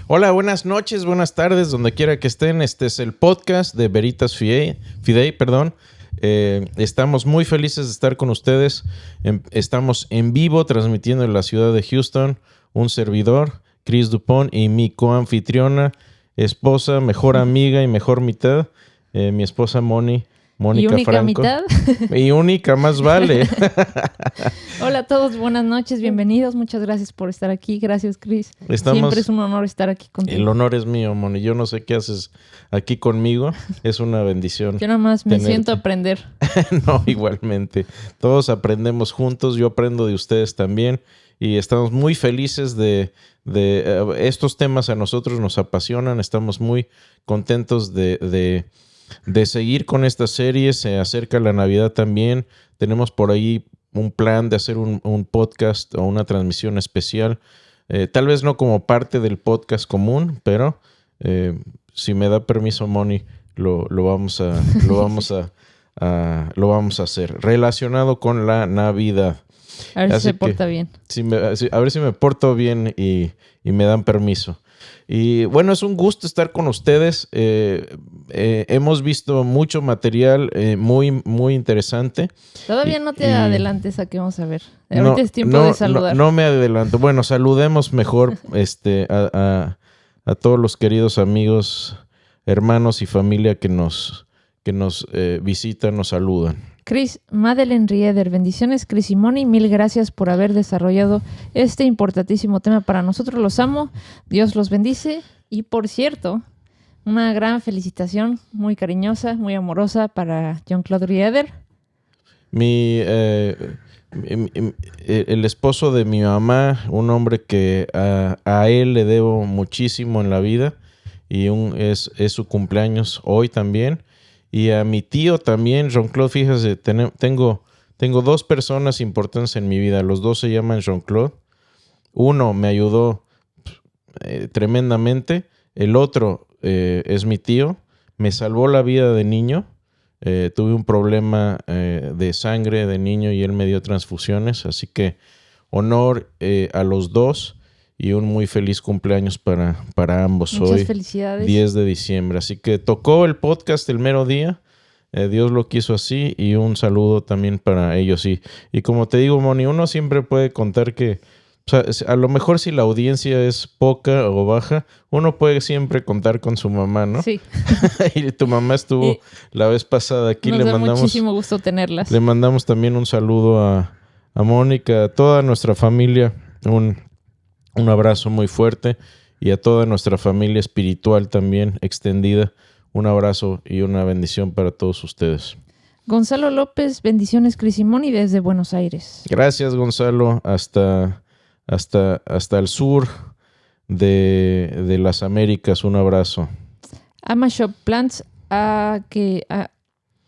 Hola, buenas noches, buenas tardes, donde quiera que estén. Este es el podcast de Veritas Fidei. Estamos muy felices de estar con ustedes. Estamos en vivo transmitiendo en la ciudad de Houston. Un servidor, Chris Dupont, y mi coanfitriona, esposa, mejor amiga y mejor mitad, mi esposa Mónica ¿Y única Franco. mitad? Y única, más vale. Hola a todos, buenas noches, bienvenidos. Muchas gracias por estar aquí. Gracias, Chris. Siempre es un honor estar aquí contigo. El honor es mío, Moni. Yo no sé qué haces aquí conmigo. Es una bendición. Yo nada más me siento a aprender. No, igualmente. Todos aprendemos juntos. Yo aprendo de ustedes también. Y estamos muy felices de estos temas. A nosotros nos apasionan. Estamos muy contentos de seguir con esta serie. Se acerca la Navidad también. Tenemos por ahí un plan de hacer un podcast o una transmisión especial. Tal vez no como parte del podcast común, pero si me da permiso, Moni, lo vamos a hacer relacionado con la Navidad. A ver si se porta bien. A ver si me porto bien y me dan permiso. Y bueno, es un gusto estar con ustedes. Hemos visto mucho material muy, muy interesante. Todavía no te adelantes a qué vamos a ver. Ahorita es tiempo de saludar. No me adelanto. Bueno, saludemos mejor a todos los queridos amigos, hermanos y familia que nos visitan, nos saludan. Chris, Madeleine Rieder, bendiciones, Chris y Moni, mil gracias por haber desarrollado este importantísimo tema para nosotros. Los amo, Dios los bendice. Y por cierto, una gran felicitación muy cariñosa, muy amorosa para Jean-Claude Rieder. El esposo de mi mamá, un hombre que a él le debo muchísimo en la vida, y es su cumpleaños hoy también. Y a mi tío también, Jean-Claude. Fíjese, tengo dos personas importantes en mi vida. Los dos se llaman Jean-Claude. Uno me ayudó tremendamente. El otro es mi tío. Me salvó la vida de niño. Tuve un problema de sangre de niño y él me dio transfusiones. Así que honor a los dos. Y un muy feliz cumpleaños para ambos. Muchas hoy, felicidades. 10 de diciembre. Así que tocó el podcast el mero día. Dios lo quiso así. Y un saludo también para ellos. Y como te digo, Moni, uno siempre puede contar que, o sea, a lo mejor si la audiencia es poca o baja, uno puede siempre contar con su mamá, ¿no? Sí. Y tu mamá estuvo la vez pasada aquí. Nos da muchísimo gusto tenerlas. Le mandamos también un saludo a Mónica, a toda nuestra familia. Un abrazo muy fuerte, y a toda nuestra familia espiritual también extendida. Un abrazo y una bendición para todos ustedes. Gonzalo López, bendiciones, Cris y Moni, desde Buenos Aires. Gracias, Gonzalo, hasta el sur de las Américas. Un abrazo. Amashop Plants, AKP,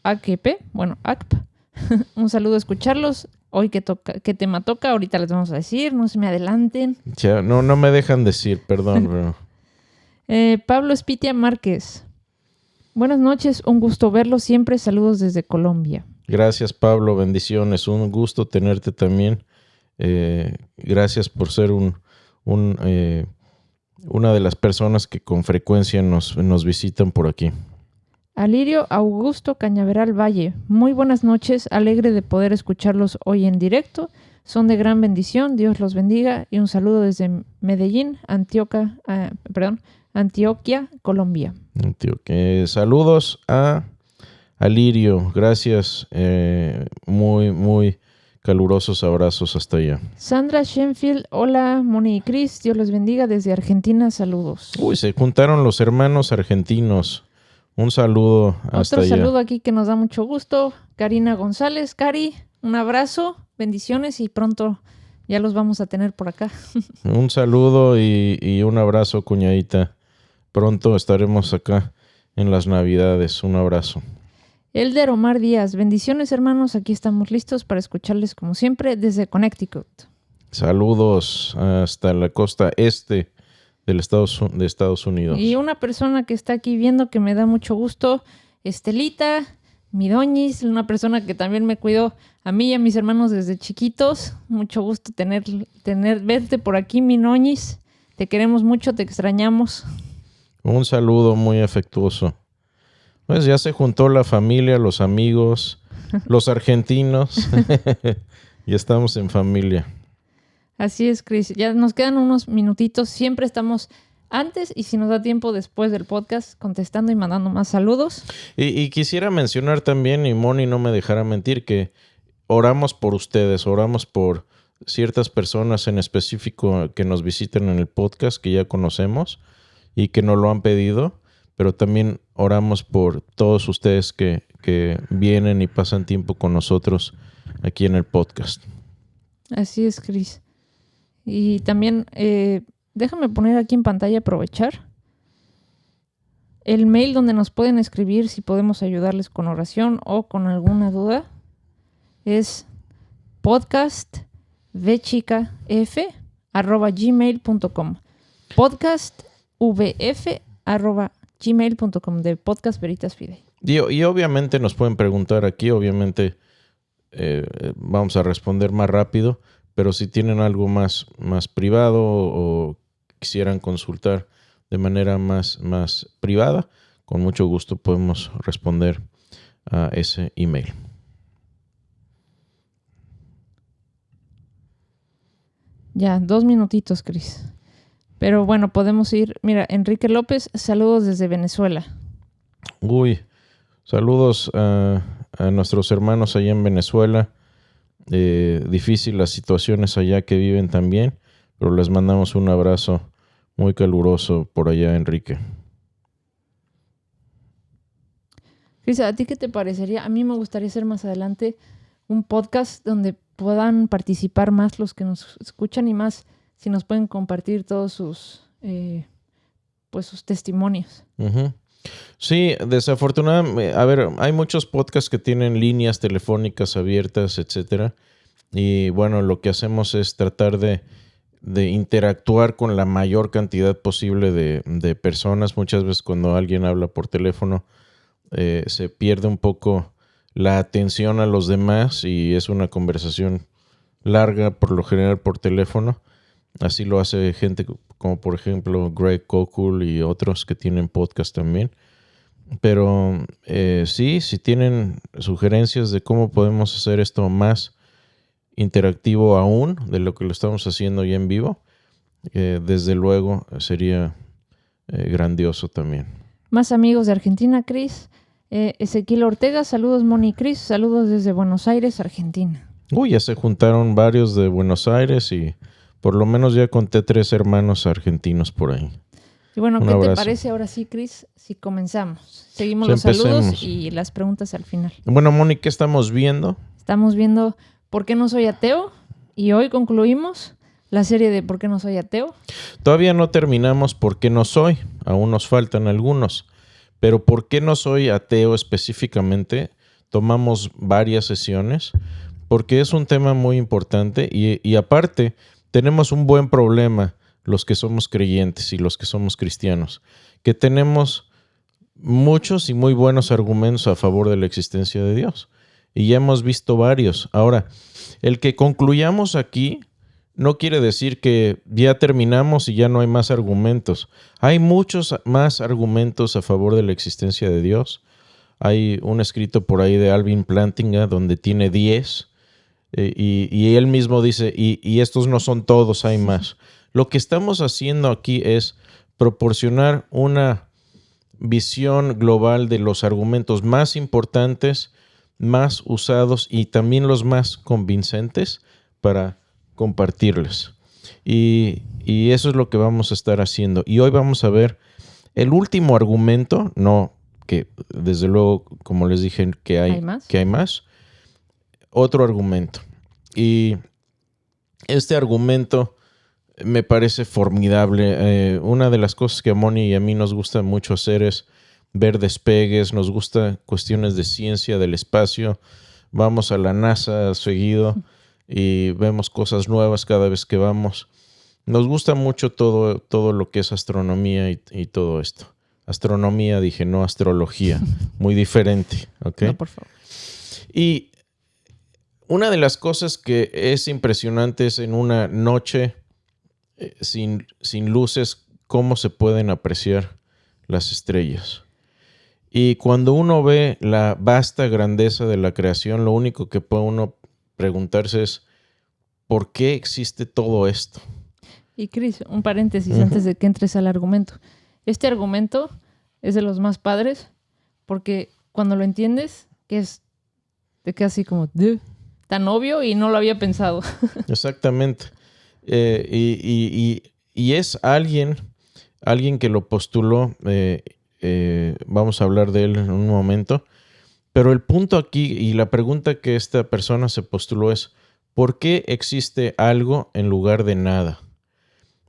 AKP. Un saludo a escucharlos. Hoy qué tema toca, ahorita les vamos a decir, no se me adelanten. Ya, no me dejan decir, perdón. Pablo Espitia Márquez. Buenas noches, un gusto verlos siempre. Saludos desde Colombia. Gracias, Pablo, bendiciones. Un gusto tenerte también. Gracias por ser una de las personas que con frecuencia nos visitan por aquí. Alirio Augusto Cañaveral Valle. Muy buenas noches, alegre de poder escucharlos hoy en directo. Son de gran bendición, Dios los bendiga. Y un saludo desde Medellín, Antioquia, Colombia. Saludos a Alirio, gracias. Muy, muy calurosos abrazos hasta allá. Sandra Shenfield, hola Moni y Chris, Dios los bendiga desde Argentina, saludos. Uy, se juntaron los hermanos argentinos. Un saludo hasta allá. Otro saludo aquí que nos da mucho gusto. Karina González. Cari, un abrazo, bendiciones y pronto ya los vamos a tener por acá. Un saludo y un abrazo, cuñadita. Pronto estaremos acá en las Navidades. Un abrazo. Elder Omar Díaz. Bendiciones, hermanos. Aquí estamos listos para escucharles como siempre desde Connecticut. Saludos hasta la costa este de Estados Unidos. Y una persona que está aquí viendo que me da mucho gusto, Estelita, mi doñis, una persona que también me cuidó a mí y a mis hermanos desde chiquitos. Mucho gusto verte por aquí, mi doñis. Te queremos mucho, te extrañamos. Un saludo muy afectuoso. Pues ya se juntó la familia, los amigos, los argentinos. Y estamos en familia. Así es, Chris. Ya nos quedan unos minutitos. Siempre estamos antes y si nos da tiempo después del podcast contestando y mandando más saludos. Y quisiera mencionar también, y Moni no me dejará mentir, que oramos por ustedes, oramos por ciertas personas en específico que nos visiten en el podcast, que ya conocemos y que nos lo han pedido, pero también oramos por todos ustedes que vienen y pasan tiempo con nosotros aquí en el podcast. Así es, Chris. Y también déjame poner aquí en pantalla, aprovechar el mail donde nos pueden escribir si podemos ayudarles con oración o con alguna duda. Es podcastvchicaf@gmail.com. podcastvf@gmail.com de Podcast Veritas Fidei. Y obviamente nos pueden preguntar aquí, obviamente vamos a responder más rápido, pero si tienen algo más privado o quisieran consultar de manera más privada, con mucho gusto podemos responder a ese email. Ya, 2 minutitos, Cris. Pero bueno, podemos ir. Mira, Enrique López, saludos desde Venezuela. Uy, saludos a nuestros hermanos allá en Venezuela. Difícil las situaciones allá que viven también, pero les mandamos un abrazo muy caluroso por allá, Enrique. Cris, ¿a ti qué te parecería? A mí me gustaría hacer más adelante un podcast donde puedan participar más los que nos escuchan y más si nos pueden compartir todos sus testimonios. Uh-huh. Sí, desafortunadamente, a ver, hay muchos podcasts que tienen líneas telefónicas abiertas, etcétera. Y bueno, lo que hacemos es tratar de interactuar con la mayor cantidad posible de personas. Muchas veces cuando alguien habla por teléfono se pierde un poco la atención a los demás y es una conversación larga, por lo general por teléfono. Así lo hace gente como por ejemplo Greg Koukl y otros que tienen podcast también. Pero sí, si tienen sugerencias de cómo podemos hacer esto más interactivo aún de lo que lo estamos haciendo ya en vivo, desde luego sería grandioso también. Más amigos de Argentina, Cris. Ezequiel Ortega, saludos Moni y Cris, saludos desde Buenos Aires, Argentina. Uy, ya se juntaron varios de Buenos Aires y por lo menos ya conté 3 hermanos argentinos por ahí. Y bueno, ¿qué te parece ahora sí, Cris, si comenzamos? Seguimos los saludos y las preguntas al final. Bueno, Moni, ¿qué estamos viendo? Estamos viendo ¿Por qué no soy ateo? Y hoy concluimos la serie de ¿Por qué no soy ateo? Todavía no terminamos ¿Por qué no soy? Aún nos faltan algunos. Pero ¿por qué no soy ateo específicamente? Tomamos varias sesiones porque es un tema muy importante y aparte tenemos un buen problema los que somos creyentes y los que somos cristianos, que tenemos muchos y muy buenos argumentos a favor de la existencia de Dios. Y ya hemos visto varios. Ahora, el que concluyamos aquí no quiere decir que ya terminamos y ya no hay más argumentos. Hay muchos más argumentos a favor de la existencia de Dios. Hay un escrito por ahí de Alvin Plantinga donde tiene 10 y él mismo dice, y estos no son todos, hay más. Lo que estamos haciendo aquí es proporcionar una visión global de los argumentos más importantes, más usados y también los más convincentes para compartirles. Y eso es lo que vamos a estar haciendo. Y hoy vamos a ver el último argumento, no que desde luego, como les dije, que hay más. Otro argumento. Y este argumento me parece formidable. Una de las cosas que a Moni y a mí nos gusta mucho hacer es ver despegues, nos gusta cuestiones de ciencia del espacio. Vamos a la NASA seguido y vemos cosas nuevas cada vez que vamos. Nos gusta mucho todo lo que es astronomía y todo esto. Astronomía, dije, no astrología. Muy diferente, ¿ok? No, por favor. Y una de las cosas que es impresionante es en una noche sin luces, ¿cómo se pueden apreciar las estrellas? Y cuando uno ve la vasta grandeza de la creación, lo único que puede uno preguntarse es, ¿por qué existe todo esto? Y Chris, un paréntesis antes de que entres al argumento. Este argumento es de los más padres porque cuando lo entiendes, te queda así como tan obvio y no lo había pensado. Exactamente. Y es alguien que lo postuló, vamos a hablar de él en un momento, pero el punto aquí y la pregunta que esta persona se postuló es, ¿por qué existe algo en lugar de nada?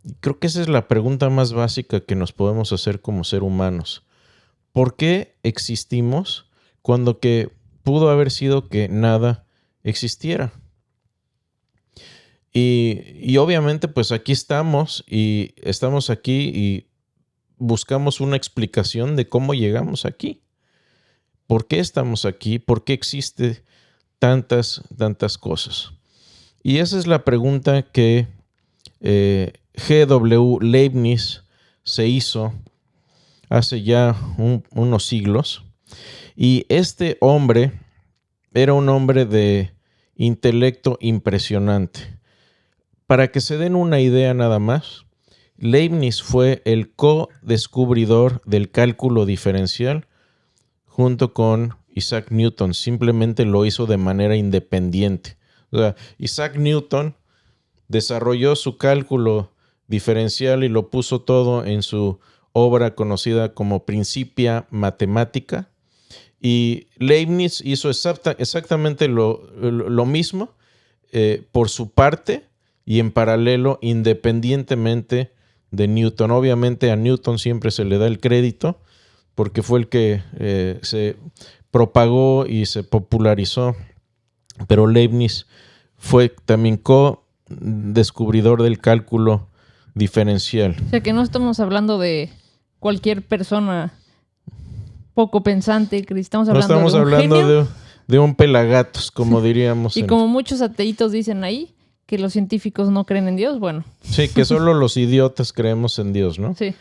Y creo que esa es la pregunta más básica que nos podemos hacer como ser humanos. ¿Por qué existimos cuando que pudo haber sido que nada existiera? Y obviamente pues aquí estamos aquí y buscamos una explicación de cómo llegamos aquí. ¿Por qué estamos aquí? ¿Por qué existe tantas cosas? Y esa es la pregunta que G.W. Leibniz se hizo hace ya unos siglos. Y este hombre era un hombre de intelecto impresionante. Para que se den una idea nada más, Leibniz fue el co-descubridor del cálculo diferencial junto con Isaac Newton. Simplemente lo hizo de manera independiente. O sea, Isaac Newton desarrolló su cálculo diferencial y lo puso todo en su obra conocida como Principia Mathematica. Y Leibniz hizo exactamente lo mismo por su parte y en paralelo, independientemente de Newton. Obviamente a Newton siempre se le da el crédito porque fue el que se propagó y se popularizó, pero Leibniz fue también co-descubridor del cálculo diferencial. O sea que no estamos hablando de cualquier persona poco pensante, Chris. Estamos hablando de un pelagatos, como diríamos. Y como muchos ateitos dicen ahí, que los científicos no creen en Dios, bueno. Sí, que solo los idiotas creemos en Dios, ¿no? Sí.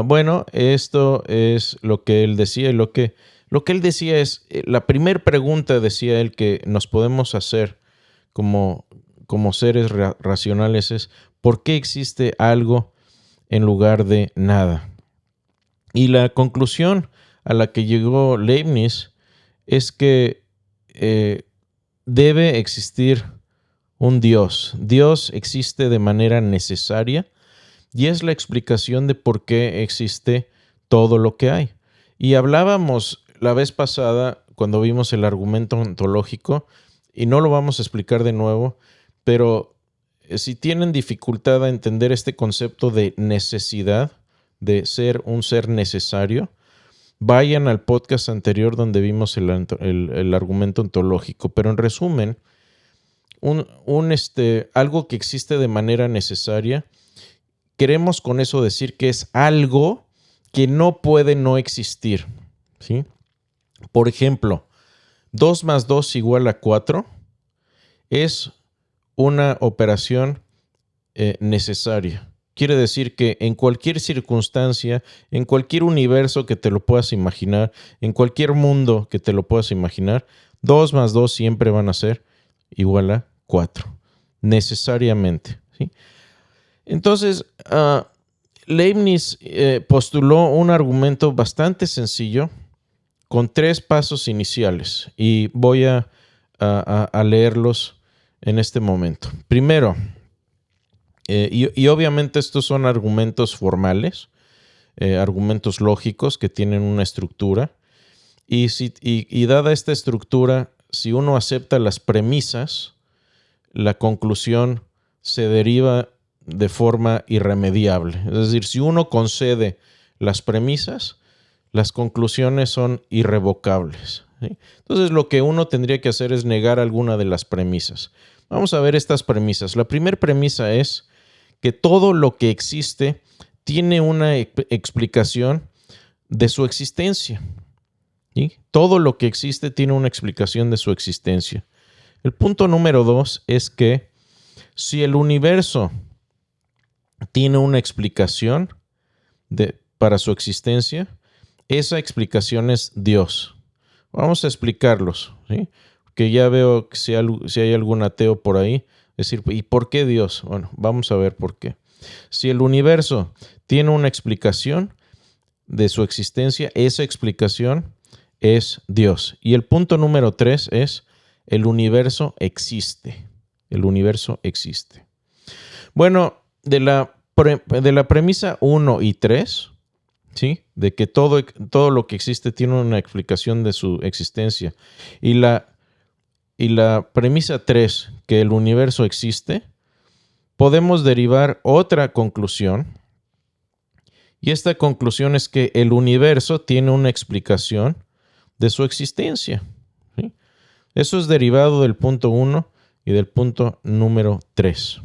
Bueno, esto es lo que él decía y lo que él decía es, la primera pregunta, decía él, que nos podemos hacer como seres racionales es, ¿por qué existe algo en lugar de nada? Y la conclusión a la que llegó Leibniz es que debe existir un Dios. Dios existe de manera necesaria y es la explicación de por qué existe todo lo que hay. Y hablábamos la vez pasada cuando vimos el argumento ontológico, y no lo vamos a explicar de nuevo, pero si tienen dificultad a entender este concepto de necesidad, de ser un ser necesario, vayan al podcast anterior donde vimos el argumento ontológico. Pero en resumen, algo que existe de manera necesaria, queremos con eso decir que es algo que no puede no existir, ¿sí? Por ejemplo, 2 más 2 igual a 4 es una operación necesaria. Quiere decir que en cualquier circunstancia, en cualquier universo que te lo puedas imaginar, en cualquier mundo que te lo puedas imaginar, 2 más 2 siempre van a ser igual a 4, necesariamente, ¿sí? Entonces, Leibniz postuló un argumento bastante sencillo con 3 pasos iniciales y voy a leerlos en este momento. Primero, y obviamente estos son argumentos formales, argumentos lógicos que tienen una estructura, y dada esta estructura, si uno acepta las premisas, la conclusión se deriva de forma irremediable. Es decir, si uno concede las premisas, las conclusiones son irrevocables, ¿sí? Entonces lo que uno tendría que hacer es negar alguna de las premisas. Vamos a ver estas premisas. La primera premisa es que todo lo que existe tiene una explicación de su existencia, ¿sí? Todo lo que existe tiene una explicación de su existencia. El punto número 2 es que si el universo tiene una explicación para su existencia, esa explicación es Dios. Vamos a explicarlos, ¿sí? Que ya veo que si hay algún ateo por ahí, decir, ¿y por qué Dios? Bueno, vamos a ver por qué. Si el universo tiene una explicación de su existencia, esa explicación es Dios. Y el punto número 3 es, el universo existe. El universo existe. Bueno, de la premisa 1 y 3, ¿sí? De que todo lo que existe tiene una explicación de su existencia. Y la premisa 3, que el universo existe, podemos derivar otra conclusión. Y esta conclusión es que el universo tiene una explicación de su existencia, ¿sí? Eso es derivado del punto 1 y del punto número 3.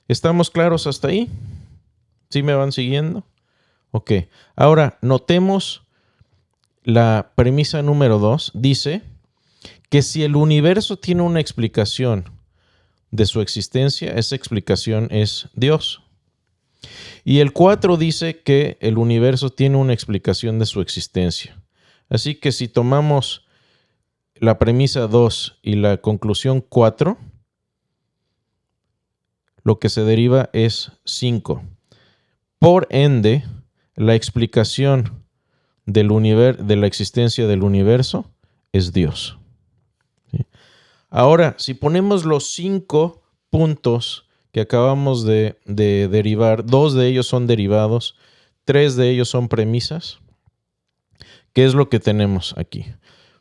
¿Estamos claros hasta ahí? ¿Sí me van siguiendo? Ok. Ahora, notemos la premisa número 2. Dice que si el universo tiene una explicación de su existencia, esa explicación es Dios. Y el 4 dice que el universo tiene una explicación de su existencia. Así que si tomamos la premisa 2 y la conclusión 4, lo que se deriva es 5. Por ende, la explicación de la existencia del universo es Dios. ¿Sí? Ahora, si ponemos los 5 puntos que acabamos de derivar, 2 de ellos son derivados, 3 de ellos son premisas, ¿qué es lo que tenemos aquí?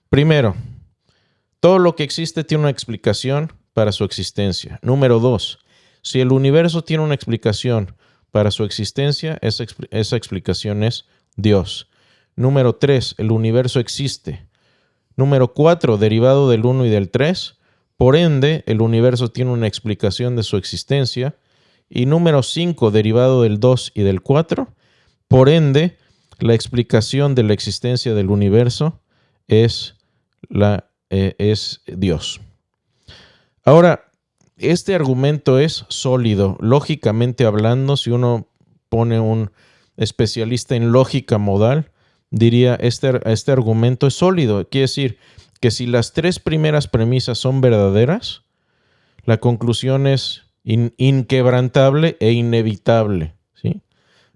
Primero, todo lo que existe tiene una explicación para su existencia. Número 2, si el universo tiene una explicación para su existencia, esa explicación es Dios. Número 3, el universo existe. Número 4, derivado del 1 y del 3, por ende, el universo tiene una explicación de su existencia. Y número 5, derivado del 2 y del 4, por ende, la explicación de la existencia del universo es Dios. Ahora, este argumento es sólido. Lógicamente hablando, si uno pone un especialista en lógica modal, diría, este argumento es sólido. Quiere decir que si las 3 primeras premisas son verdaderas, la conclusión es inquebrantable e inevitable, ¿sí?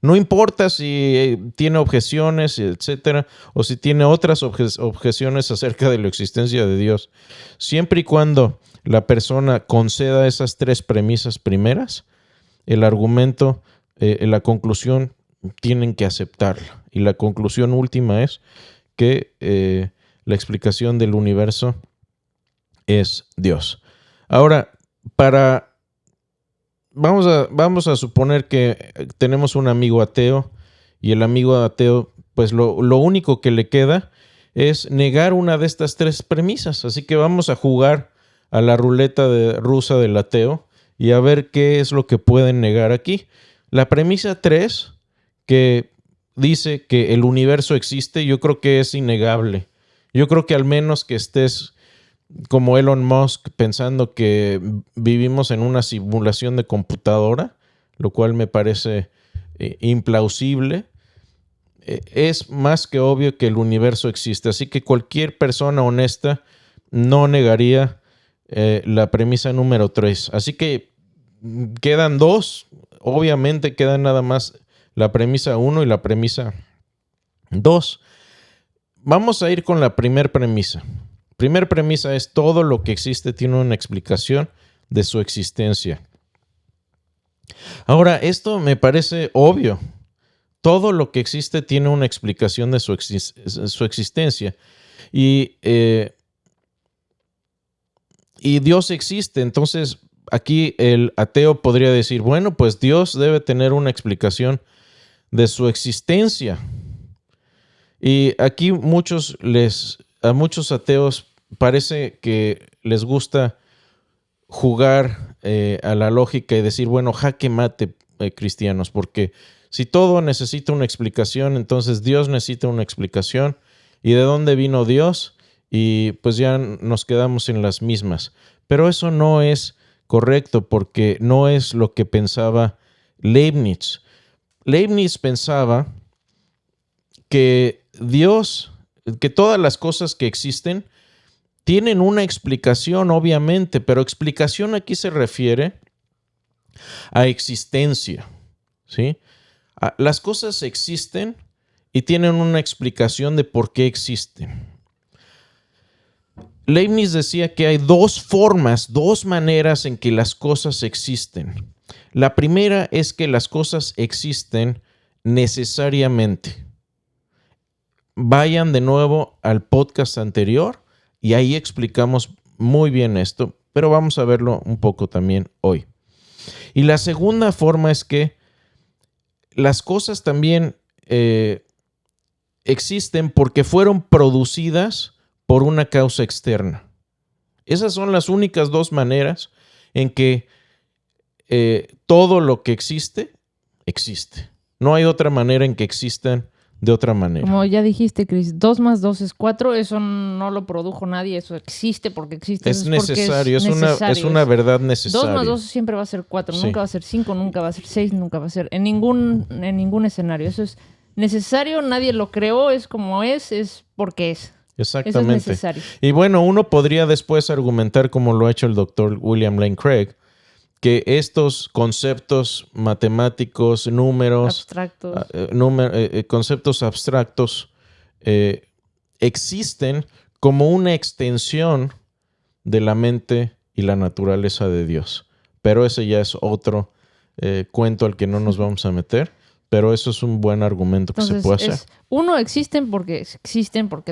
No importa si tiene objeciones, etcétera, o si tiene otras objeciones acerca de la existencia de Dios. Siempre y cuando la persona conceda esas 3 premisas primeras, el argumento, la conclusión, tienen que aceptarla. Y la conclusión última es que la explicación del universo es Dios. Ahora, vamos a suponer que tenemos un amigo ateo y el amigo ateo, pues lo único que le queda es negar una de estas 3 premisas. Así que vamos a jugar a la ruleta rusa del ateo y a ver qué es lo que pueden negar aquí. La premisa 3, que dice que el universo existe, yo creo que es innegable. Yo creo que al menos que estés como Elon Musk pensando que vivimos en una simulación de computadora, lo cual me parece implausible, es más que obvio que el universo existe. Así que cualquier persona honesta no negaría la premisa número 3. Así que quedan 2. Obviamente quedan nada más la premisa 1 y la premisa 2. Vamos a ir con la primera premisa. Primer premisa es: todo lo que existe tiene una explicación de su existencia. Ahora, esto me parece obvio. Todo lo que existe tiene una explicación de su existencia. Y Dios existe. Entonces, aquí el ateo podría decir, bueno, pues Dios debe tener una explicación de su existencia. Y aquí a muchos ateos parece que les gusta jugar a la lógica y decir, bueno, jaque mate, cristianos, porque si todo necesita una explicación, entonces Dios necesita una explicación. ¿Y de dónde vino Dios? Y pues ya nos quedamos en las mismas. Pero eso no es correcto, porque no es lo que pensaba Leibniz. Leibniz pensaba que que todas las cosas que existen tienen una explicación, obviamente, pero explicación aquí se refiere a existencia, ¿sí? Las cosas existen y tienen una explicación de por qué existen. Leibniz decía que hay dos maneras en que las cosas existen. La primera es que las cosas existen necesariamente. Vayan de nuevo al podcast anterior y ahí explicamos muy bien esto, pero vamos a verlo un poco también hoy. Y la segunda forma es que las cosas también existen porque fueron producidas por una causa externa. Esas son las únicas dos maneras en que todo lo que existe, existe. No hay otra manera en que existan de otra manera. Como ya dijiste, Chris, 2 más 2 es 4, eso no lo produjo nadie, eso existe porque existe. Es necesario, es una verdad necesaria. 2 más 2 siempre va a ser 4, Sí. nunca va a ser 5, nunca va a ser 6, nunca va a ser en ningún escenario. Eso es necesario, nadie lo creó, es como es porque es. Exactamente. Eso es necesario. Y bueno, uno podría después argumentar, como lo ha hecho el doctor William Lane Craig, que estos conceptos matemáticos, números, Abstractos. conceptos abstractos existen como una extensión de la mente y la naturaleza de Dios. Pero ese ya es otro cuento al que no nos vamos a meter. Pero eso es un buen argumento que Entonces, se puede hacer. uno, existen porque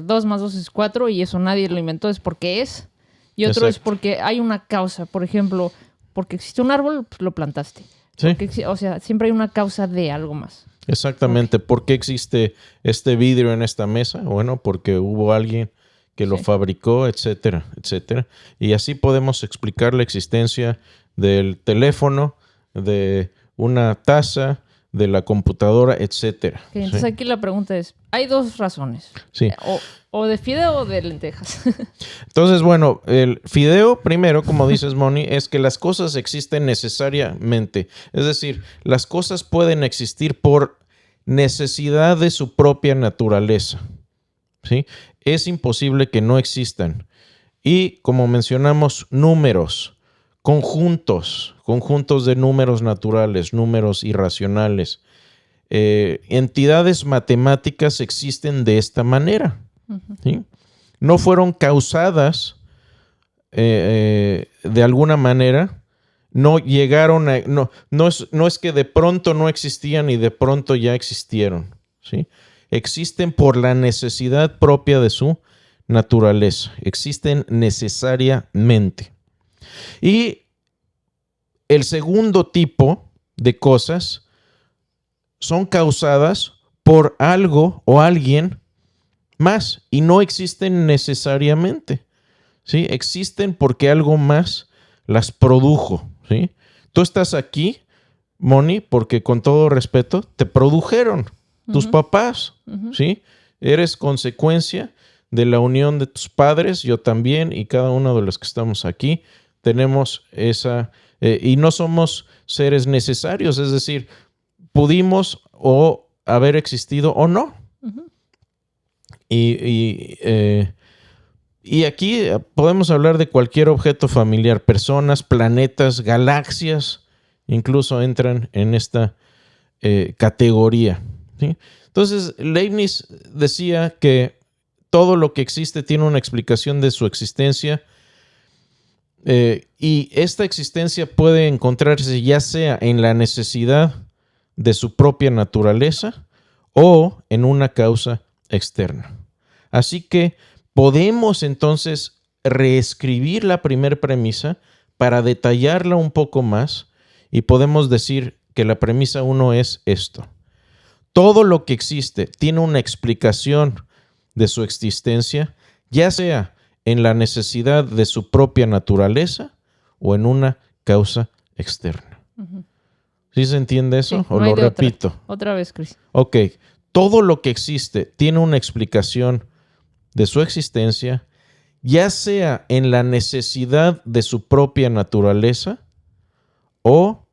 2 más 2 es 4 y eso nadie lo inventó, es porque es. Y otro es Exacto. porque hay una causa. Por ejemplo, porque existe un árbol, pues lo plantaste. Sí. O sea, siempre hay una causa de algo más. Exactamente. ¿Por qué existe este vidrio en esta mesa? Bueno, porque hubo alguien que lo fabricó, etcétera, etcétera. Y así podemos explicar la existencia del teléfono, de una taza, de la computadora, etcétera. Okay, entonces ¿sí? aquí la pregunta es, hay dos razones. Sí. O de fideo o de lentejas. Entonces, bueno, el fideo, primero, como dices, Moni, es que las cosas existen necesariamente. Es decir, las cosas pueden existir por necesidad de su propia naturaleza. ¿Sí? Es imposible que no existan. Y, como mencionamos, números, conjuntos de números naturales, números irracionales. Entidades matemáticas existen de esta manera. ¿Sí? No fueron causadas de alguna manera, no llegaron a... No es que de pronto no existían y de pronto ya existieron. ¿Sí? Existen por la necesidad propia de su naturaleza. Existen necesariamente. Y el segundo tipo de cosas son causadas por algo o alguien más y no existen necesariamente, ¿sí? Existen porque algo más las produjo, ¿sí? Tú estás aquí, Moni, porque con todo respeto te produjeron tus papás, ¿sí? Eres consecuencia de la unión de tus padres, yo también y cada uno de los que estamos aquí tenemos esa y no somos seres necesarios, es decir, pudimos o haber existido o no. Y aquí podemos hablar de cualquier objeto familiar, personas, planetas, galaxias, incluso entran en esta categoría. ¿Sí? Entonces, Leibniz decía que todo lo que existe tiene una explicación de su existencia y esta existencia puede encontrarse ya sea en la necesidad de su propia naturaleza o en una causa externa. Así que podemos entonces reescribir la primera premisa para detallarla un poco más y podemos decir que la premisa 1 es esto. Todo lo que existe tiene una explicación de su existencia, ya sea en la necesidad de su propia naturaleza o en una causa externa. ¿Sí se entiende eso? Sí, ¿O no hay lo de repito? Otra vez, Chris. Ok, todo lo que existe tiene una explicación de su existencia, ya sea en la necesidad de su propia naturaleza o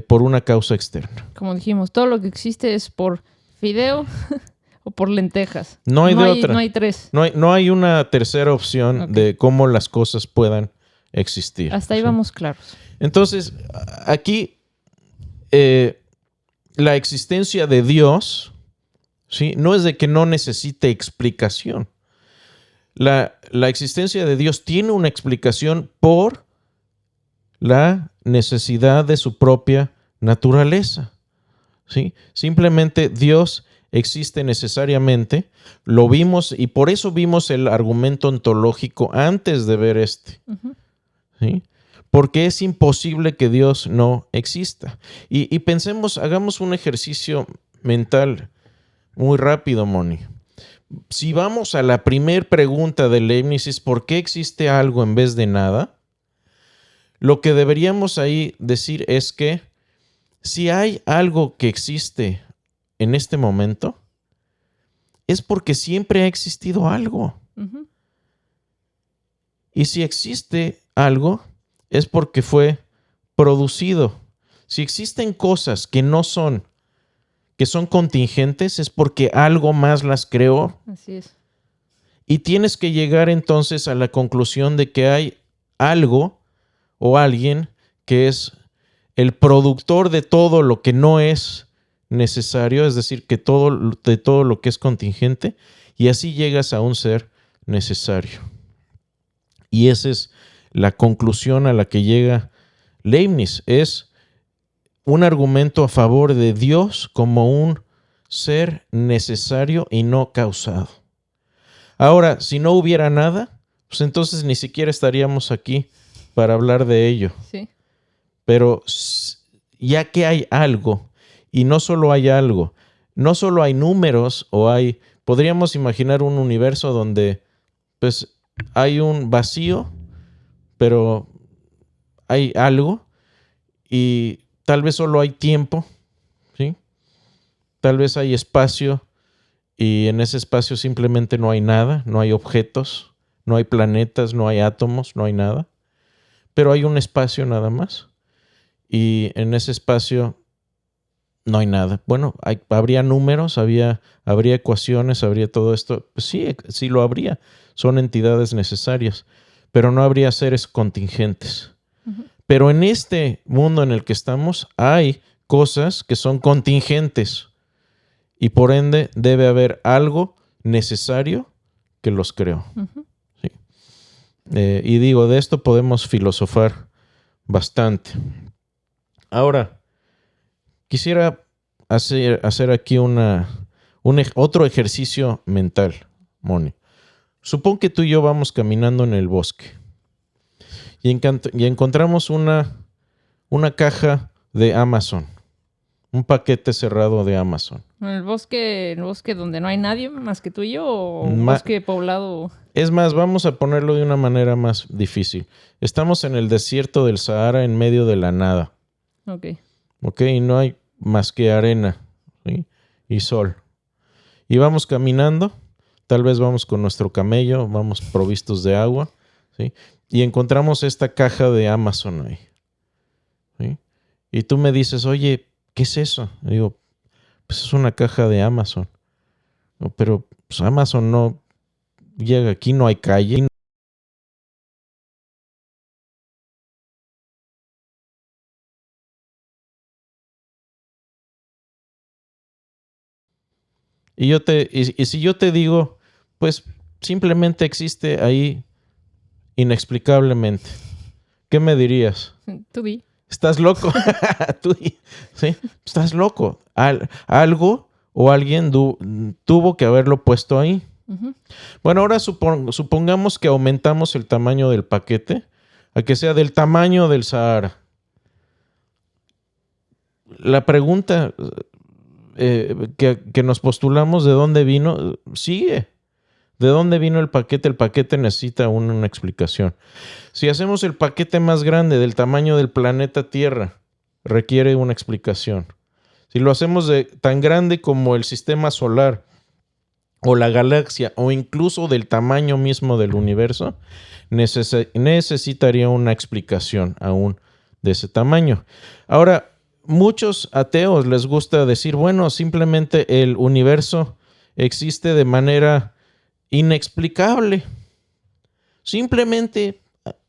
por una causa externa. Como dijimos, todo lo que existe es por fideo o por lentejas. No hay de otra. No hay tres. No hay una tercera opción de cómo las cosas puedan existir. Hasta ahí vamos claros. Entonces, aquí la existencia de Dios, ¿sí? No es de que no necesite explicación. La existencia de Dios tiene una explicación por la necesidad de su propia naturaleza, ¿sí? Simplemente Dios existe necesariamente. Lo vimos y por eso vimos el argumento ontológico antes de ver este. ¿Sí? Porque es imposible que Dios no exista. Y pensemos, hagamos un ejercicio mental muy rápido, Moni. Si vamos a la primer pregunta de Leibniz, ¿por qué existe algo en vez de nada? Lo que deberíamos ahí decir es que si hay algo que existe en este momento, es porque siempre ha existido algo. Y si existe algo, es porque fue producido. Si existen cosas que no son, que son contingentes, es porque algo más las creó. Así es. Y tienes que llegar entonces a la conclusión de que hay algo o alguien que es el productor de todo lo que no es necesario, es decir, que de todo lo que es contingente, y así llegas a un ser necesario. Y esa es la conclusión a la que llega Leibniz. Es un argumento a favor de Dios como un ser necesario y no causado. Ahora, si no hubiera nada, pues entonces ni siquiera estaríamos aquí para hablar de ello. Sí. Pero ya que hay algo, y no solo hay algo, no solo hay números podríamos imaginar un universo donde pues hay un vacío, pero hay algo y tal vez solo hay tiempo, ¿sí? Tal vez hay espacio y en ese espacio simplemente no hay nada, no hay objetos, no hay planetas, no hay átomos, no hay nada, pero hay un espacio nada más y en ese espacio no hay nada. Bueno, habría números, habría ecuaciones, habría todo esto. Pues sí lo habría. Son entidades necesarias, pero no habría seres contingentes. Pero en este mundo en el que estamos hay cosas que son contingentes y por ende debe haber algo necesario que los creó. Sí. Y digo, de esto podemos filosofar bastante. Ahora, quisiera hacer aquí otro ejercicio mental, Moni. Supón que tú y yo vamos caminando en el bosque y encontramos una caja de Amazon, un paquete cerrado de Amazon. ¿En el bosque donde no hay nadie más que tú y yo o un bosque poblado? Es más, vamos a ponerlo de una manera más difícil. Estamos en el desierto del Sahara en medio de la nada. Ok, y no hay más que arena, ¿sí? Y sol. Y vamos caminando, tal vez vamos con nuestro camello, vamos provistos de agua, ¿sí? Y encontramos esta caja de Amazon ahí, ¿sí? Y tú me dices, oye, ¿qué es eso? Y digo, pues es una caja de Amazon. No, pero pues Amazon no llega aquí, no hay calle. Y si yo te digo, pues simplemente existe ahí inexplicablemente, ¿qué me dirías? Tú di. ¿Estás loco? Tú di. ¿Sí? Estás loco. Algo o alguien tuvo que haberlo puesto ahí. Bueno, ahora supongamos que aumentamos el tamaño del paquete a que sea del tamaño del Sahara. La pregunta que nos postulamos de dónde vino sigue. ¿De dónde vino el paquete? El paquete necesita una explicación. Si hacemos el paquete más grande del tamaño del planeta Tierra, requiere una explicación. Si lo hacemos tan grande como el sistema solar o la galaxia o incluso del tamaño mismo del universo, necesitaría una explicación aún de ese tamaño. Ahora, muchos ateos les gusta decir, bueno, simplemente el universo existe de manera inexplicable. Simplemente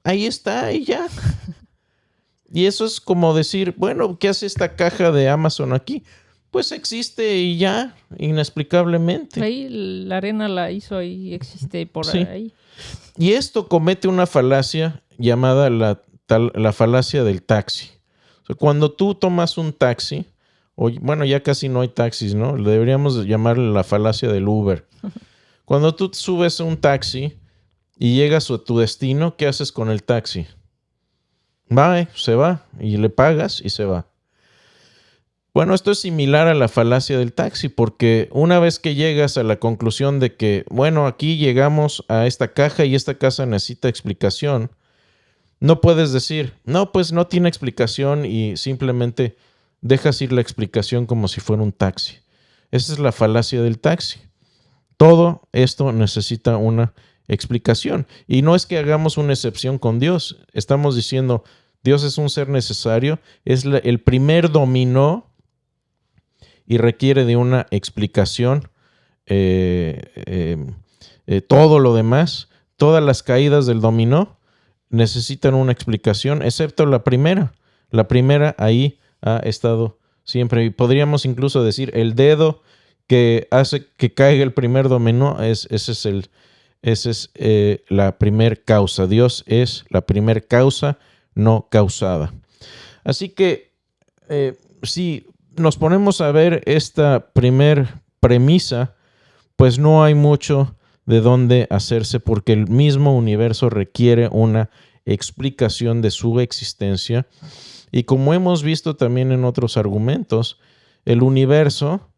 ahí está y ya. Y eso es como decir, bueno, ¿qué hace esta caja de Amazon aquí? Pues existe y ya, inexplicablemente. Ahí la arena la hizo ahí, existe por Sí. ahí. Y esto comete una falacia llamada la falacia del taxi. O sea, cuando tú tomas un taxi, bueno, ya casi no hay taxis, ¿no? Deberíamos llamarle la falacia del Uber. Cuando tú subes a un taxi y llegas a tu destino, ¿qué haces con el taxi? Se va y le pagas y se va. Bueno, esto es similar a la falacia del taxi, porque una vez que llegas a la conclusión de que, bueno, aquí llegamos a esta caja y esta caja necesita explicación, no puedes decir, no, pues no tiene explicación y simplemente dejas ir la explicación como si fuera un taxi. Esa es la falacia del taxi. Todo esto necesita una explicación. Y no es que hagamos una excepción con Dios. Estamos diciendo, Dios es un ser necesario, es el primer dominó y requiere de una explicación. Todo lo demás, todas las caídas del dominó necesitan una explicación, excepto la primera. La primera ahí ha estado siempre. Y podríamos incluso decir, el dedo que hace que caiga el primer dominó, esa es la primer causa. Dios es la primer causa no causada. Así que si nos ponemos a ver esta primer premisa, pues no hay mucho de dónde hacerse, porque el mismo universo requiere una explicación de su existencia. Y como hemos visto también en otros argumentos, el universo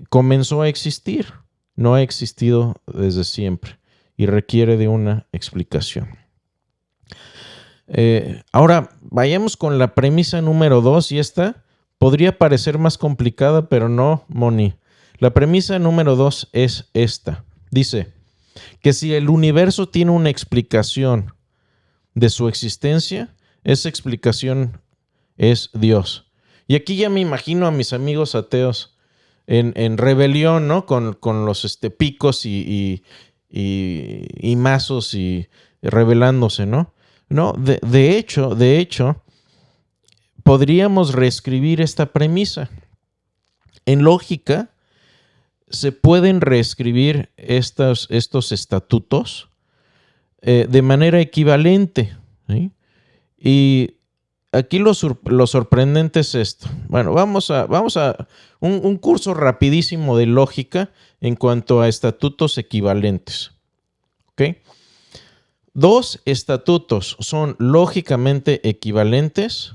comenzó a existir, no ha existido desde siempre y requiere de una explicación. Ahora vayamos con la premisa número 2, y esta podría parecer más complicada, pero no, Moni. La premisa número 2 es esta. Dice que si el universo tiene una explicación de su existencia, esa explicación es Dios. Y aquí ya me imagino a mis amigos ateos en rebelión, ¿no? Con los picos y mazos y rebelándose, ¿no? No, de hecho, podríamos reescribir esta premisa. En lógica, se pueden reescribir estos estatutos de manera equivalente, ¿sí? Y aquí lo sorprendente es esto. Bueno, vamos a un curso rapidísimo de lógica en cuanto a estatutos equivalentes. ¿Ok? Dos estatutos son lógicamente equivalentes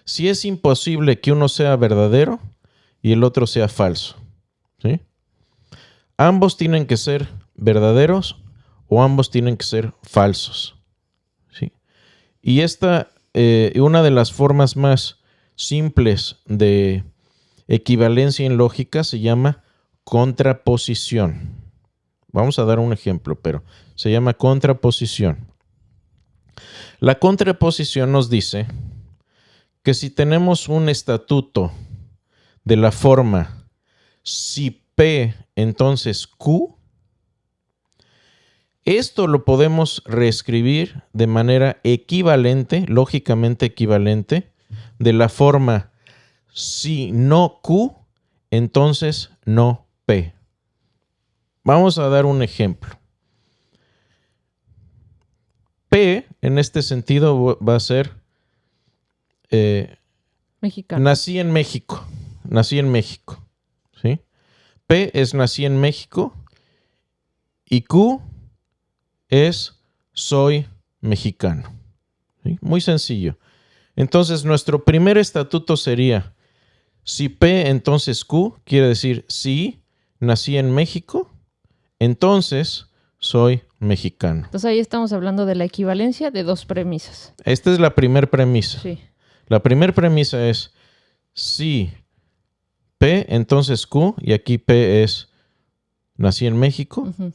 si es imposible que uno sea verdadero y el otro sea falso. ¿Sí? Ambos tienen que ser verdaderos o ambos tienen que ser falsos. ¿Sí? Y esta, una de las formas más simples de equivalencia en lógica se llama contraposición. Vamos a dar un ejemplo, pero se llama contraposición. La contraposición nos dice que si tenemos un estatuto de la forma si P, entonces Q, esto lo podemos reescribir de manera equivalente, lógicamente equivalente, de la forma si no Q, entonces no P. Vamos a dar un ejemplo. P, en este sentido, va a ser Mexicano. Nací en México. ¿Sí? P es nací en México y Q es soy mexicano. ¿Sí? Muy sencillo. Entonces, nuestro primer estatuto sería si P, entonces Q, quiere decir si nací en México, entonces soy mexicano. Entonces ahí estamos hablando de la equivalencia de dos premisas. Esta es la primera premisa. Sí. La primera premisa es si P, entonces Q, y aquí P es nací en México. Uh-huh.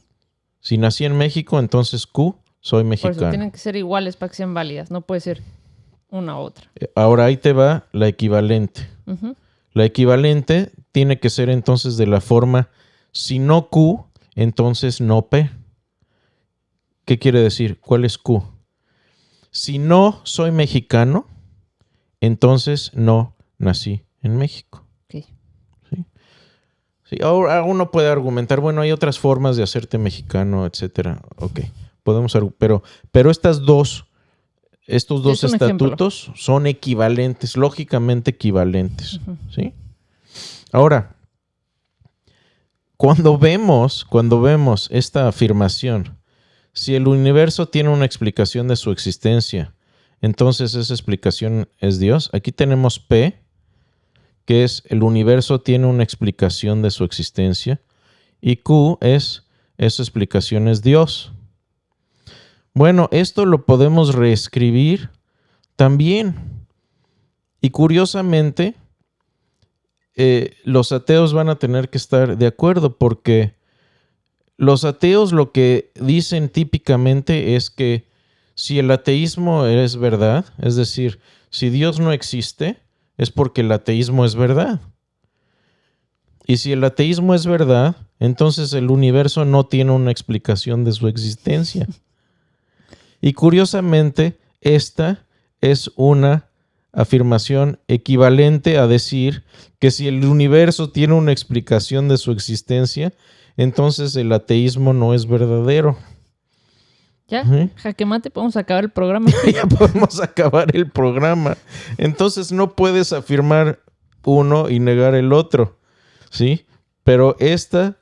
Si nací en México, entonces Q, soy mexicano. Por eso tienen que ser iguales para que sean válidas. No puede ser una u otra. Ahora ahí te va la equivalente. Ujú. La equivalente tiene que ser entonces de la forma, si no Q, entonces no P. ¿Qué quiere decir? ¿Cuál es Q? Si no soy mexicano, entonces no nací en México. Ok. Sí, ahora uno puede argumentar, bueno, hay otras formas de hacerte mexicano, etcétera. Ok, podemos pero estos dos Es un estatutos son equivalentes, lógicamente equivalentes. Ujú. ¿Sí? Ahora, cuando vemos esta afirmación, si el universo tiene una explicación de su existencia, entonces esa explicación es Dios. Aquí tenemos P, que es el universo tiene una explicación de su existencia, y Q es esa explicación es Dios. Bueno, esto lo podemos reescribir también. Y curiosamente, los ateos van a tener que estar de acuerdo, porque los ateos lo que dicen típicamente es que si el ateísmo es verdad, es decir, si Dios no existe, es porque el ateísmo es verdad. Y si el ateísmo es verdad, entonces el universo no tiene una explicación de su existencia. Y curiosamente, esta es una afirmación equivalente a decir que si el universo tiene una explicación de su existencia, entonces el ateísmo no es verdadero. Ya, Ujú. jaque mate, podemos acabar el programa. Ya podemos acabar el programa. Entonces no puedes afirmar uno y negar el otro, ¿sí? Pero esta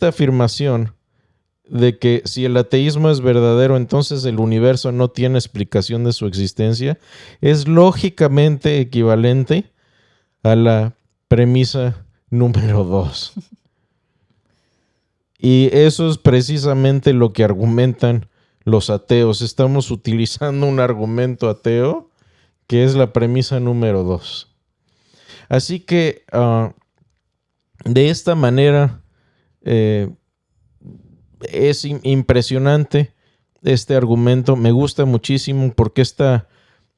afirmación de que si el ateísmo es verdadero, entonces el universo no tiene explicación de su existencia, es lógicamente equivalente a la premisa número 2. Y eso es precisamente lo que argumentan los ateos. Estamos utilizando un argumento ateo que es la premisa número 2. Así que de esta manera es impresionante este argumento. Me gusta muchísimo porque esta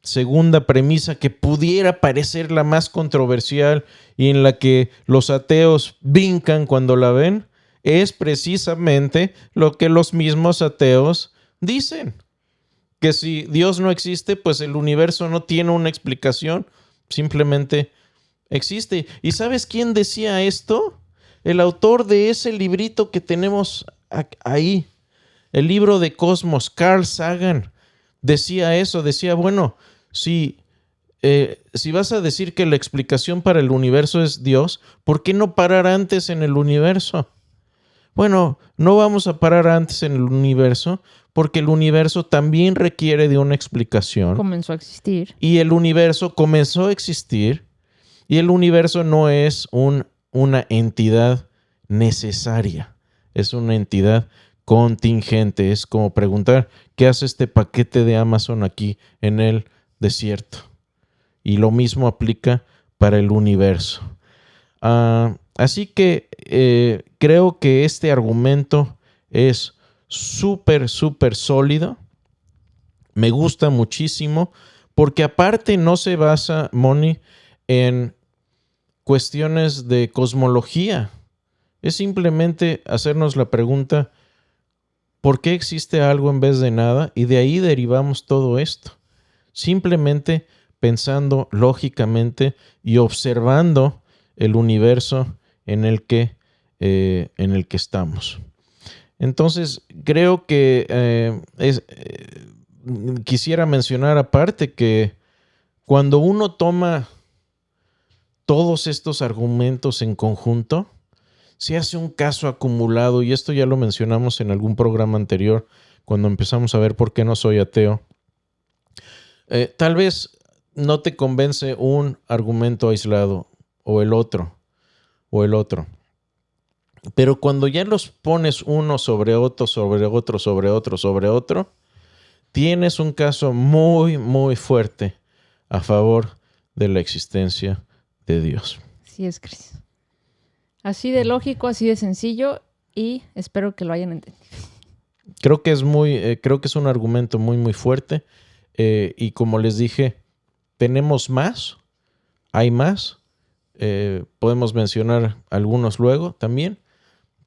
segunda premisa, que pudiera parecer la más controversial y en la que los ateos brincan cuando la ven, es precisamente lo que los mismos ateos dicen. Que si Dios no existe, pues el universo no tiene una explicación, simplemente existe. ¿Y sabes quién decía esto? El autor de ese librito que tenemos ahí, el libro de Cosmos, Carl Sagan, decía eso, decía, bueno, si vas a decir que la explicación para el universo es Dios, ¿por qué no parar antes en el universo? Bueno, no vamos a parar antes en el universo porque el universo también requiere de una explicación. Comenzó a existir. Y el universo comenzó a existir y el universo no es una entidad necesaria, es una entidad contingente. Es como preguntar, ¿qué hace este paquete de Amazon aquí en el desierto? Y lo mismo aplica para el universo. Así que creo que este argumento es súper, súper sólido. Me gusta muchísimo porque aparte no se basa, Moni, en cuestiones de cosmología. Es simplemente hacernos la pregunta, ¿por qué existe algo en vez de nada? Y de ahí derivamos todo esto. Simplemente pensando lógicamente y observando el universo en el que estamos. Entonces, creo que quisiera mencionar aparte que cuando uno toma todos estos argumentos en conjunto, se hace un caso acumulado, y esto ya lo mencionamos en algún programa anterior, cuando empezamos a ver por qué no soy ateo. Tal vez no te convence un argumento aislado, o el otro. Pero cuando ya los pones uno sobre otro, sobre otro, sobre otro, sobre otro, tienes un caso muy, muy fuerte a favor de la existencia de Dios. Así es, Cris. Así de lógico, así de sencillo, y espero que lo hayan entendido. Creo que es un argumento muy, muy fuerte. Y como les dije, tenemos más, hay más. Podemos mencionar algunos luego también,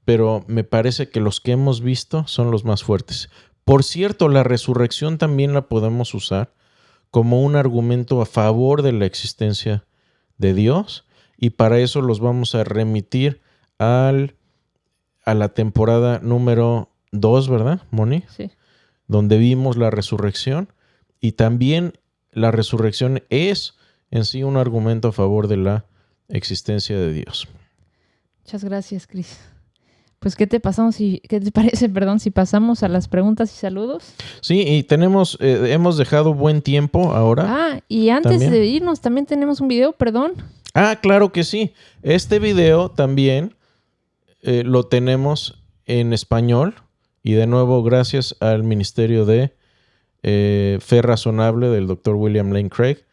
pero me parece que los que hemos visto son los más fuertes. Por cierto, la resurrección también la podemos usar como un argumento a favor de la existencia de Dios, y para eso los vamos a remitir a la temporada número 2, ¿verdad, Moni? Sí. Donde vimos la resurrección, y también la resurrección es en sí un argumento a favor de la existencia de Dios. Muchas gracias, Cris. Pues, ¿qué te parece, si pasamos a las preguntas y saludos? Sí, y hemos dejado buen tiempo ahora. Y antes también de irnos, también tenemos un video, perdón. Claro que sí. Este video también lo tenemos en español, y de nuevo gracias al Ministerio de Fe Razonable del Dr. William Lane Craig,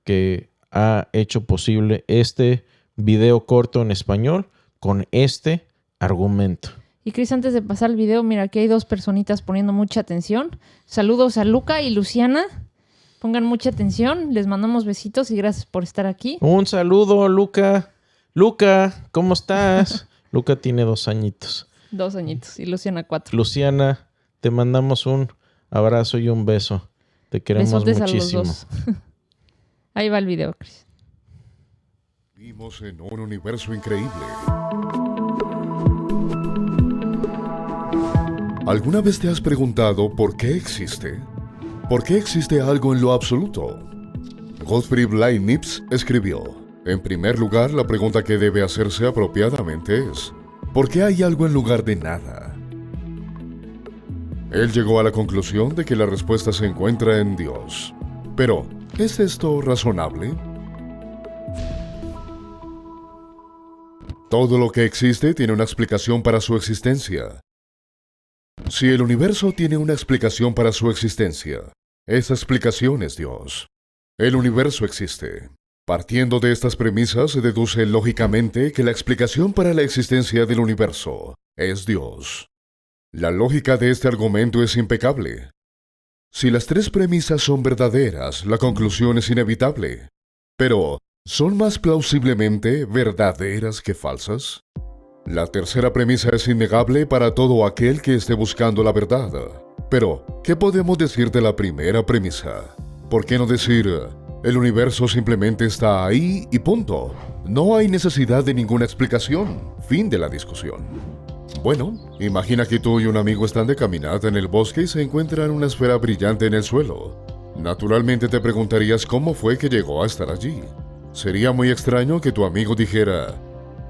que ha hecho posible este video corto en español con este argumento. Y Cris, antes de pasar el video, mira, aquí hay 2 personitas poniendo mucha atención. Saludos a Luca y Luciana. Pongan mucha atención, les mandamos besitos y gracias por estar aquí. Un saludo, Luca. Luca, ¿cómo estás? Luca tiene 2 añitos. 2 añitos y Luciana 4. Luciana, te mandamos un abrazo y un beso. Te queremos Besotes muchísimo. A los 2. Ahí va el video, Cris. Vivimos en un universo increíble. ¿Alguna vez te has preguntado por qué existe? ¿Por qué existe algo en lo absoluto? Gottfried Leibniz escribió: en primer lugar, la pregunta que debe hacerse apropiadamente es: ¿por qué hay algo en lugar de nada? Él llegó a la conclusión de que la respuesta se encuentra en Dios. Pero, ¿es esto razonable? Todo lo que existe tiene una explicación para su existencia. Si el universo tiene una explicación para su existencia, esa explicación es Dios. El universo existe. Partiendo de estas premisas, se deduce lógicamente que la explicación para la existencia del universo es Dios. La lógica de este argumento es impecable. Si las 3 premisas son verdaderas, la conclusión es inevitable. Pero, ¿son más plausiblemente verdaderas que falsas? La tercera premisa es innegable para todo aquel que esté buscando la verdad. Pero, ¿qué podemos decir de la primera premisa? ¿Por qué no decir: el universo simplemente está ahí y punto? No hay necesidad de ninguna explicación. Fin de la discusión. Bueno, imagina que tú y un amigo están de caminata en el bosque y se encuentran una esfera brillante en el suelo. Naturalmente te preguntarías cómo fue que llegó a estar allí. Sería muy extraño que tu amigo dijera: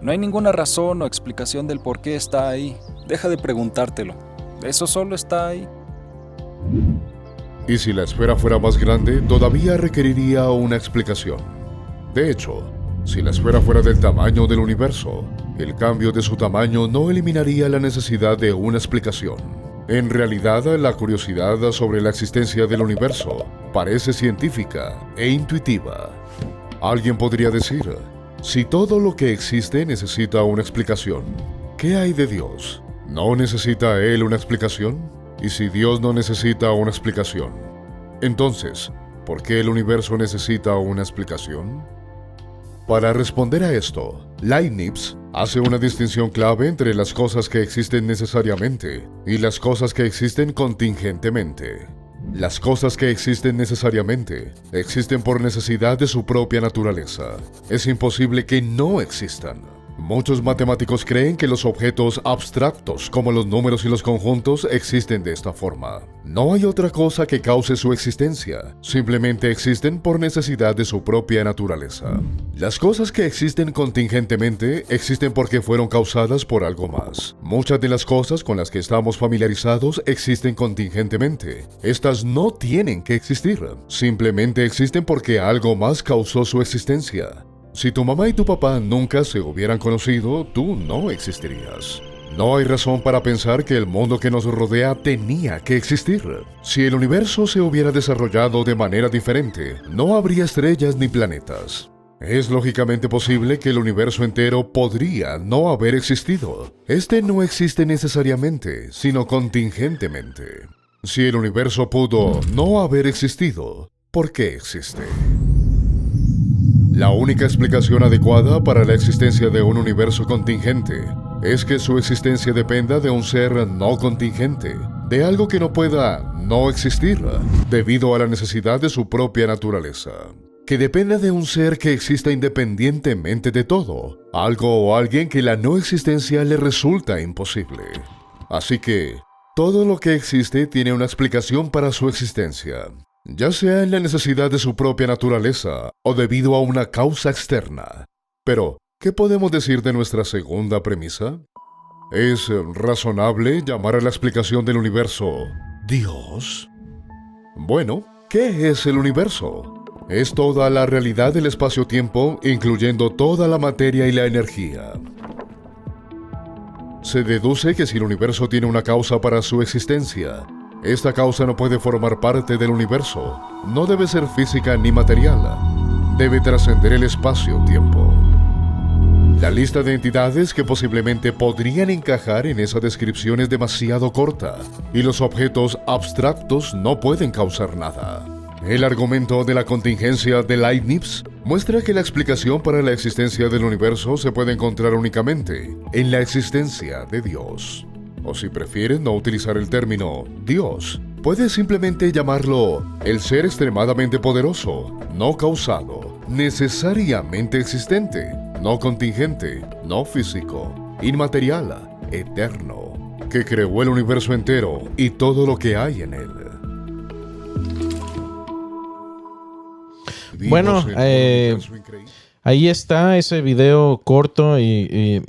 no hay ninguna razón o explicación del por qué está ahí. Deja de preguntártelo. Eso solo está ahí. Y si la esfera fuera más grande, todavía requeriría una explicación. De hecho, si la esfera fuera del tamaño del universo, el cambio de su tamaño no eliminaría la necesidad de una explicación. En realidad, la curiosidad sobre la existencia del universo parece científica e intuitiva. Alguien podría decir: si todo lo que existe necesita una explicación, ¿qué hay de Dios? ¿No necesita Él una explicación? Y si Dios no necesita una explicación, entonces, ¿por qué el universo necesita una explicación? Para responder a esto, Leibniz hace una distinción clave entre las cosas que existen necesariamente y las cosas que existen contingentemente. Las cosas que existen necesariamente existen por necesidad de su propia naturaleza. Es imposible que no existan. Muchos matemáticos creen que los objetos abstractos, como los números y los conjuntos, existen de esta forma. No hay otra cosa que cause su existencia. Simplemente existen por necesidad de su propia naturaleza. Las cosas que existen contingentemente existen porque fueron causadas por algo más. Muchas de las cosas con las que estamos familiarizados existen contingentemente. Estas no tienen que existir. Simplemente existen porque algo más causó su existencia. Si tu mamá y tu papá nunca se hubieran conocido, tú no existirías. No hay razón para pensar que el mundo que nos rodea tenía que existir. Si el universo se hubiera desarrollado de manera diferente, no habría estrellas ni planetas. Es lógicamente posible que el universo entero podría no haber existido. Este no existe necesariamente, sino contingentemente. Si el universo pudo no haber existido, ¿por qué existe? La única explicación adecuada para la existencia de un universo contingente es que su existencia dependa de un ser no contingente, de algo que no pueda no existir, debido a la necesidad de su propia naturaleza. Que dependa de un ser que exista independientemente de todo, algo o alguien que la no existencia le resulta imposible. Así que, todo lo que existe tiene una explicación para su existencia, ya sea en la necesidad de su propia naturaleza o debido a una causa externa. Pero, ¿qué podemos decir de nuestra segunda premisa? ¿Es razonable llamar a la explicación del universo Dios? Bueno, ¿qué es el universo? Es toda la realidad del espacio-tiempo, incluyendo toda la materia y la energía. Se deduce que si el universo tiene una causa para su existencia, esta causa no puede formar parte del universo, no debe ser física ni material, debe trascender el espacio-tiempo. La lista de entidades que posiblemente podrían encajar en esa descripción es demasiado corta, y los objetos abstractos no pueden causar nada. El argumento de la contingencia de Leibniz muestra que la explicación para la existencia del universo se puede encontrar únicamente en la existencia de Dios. O si prefieres no utilizar el término Dios, puedes simplemente llamarlo el ser extremadamente poderoso, no causado, necesariamente existente, no contingente, no físico, inmaterial, eterno, que creó el universo entero y todo lo que hay en él. Bueno, ahí está ese video corto y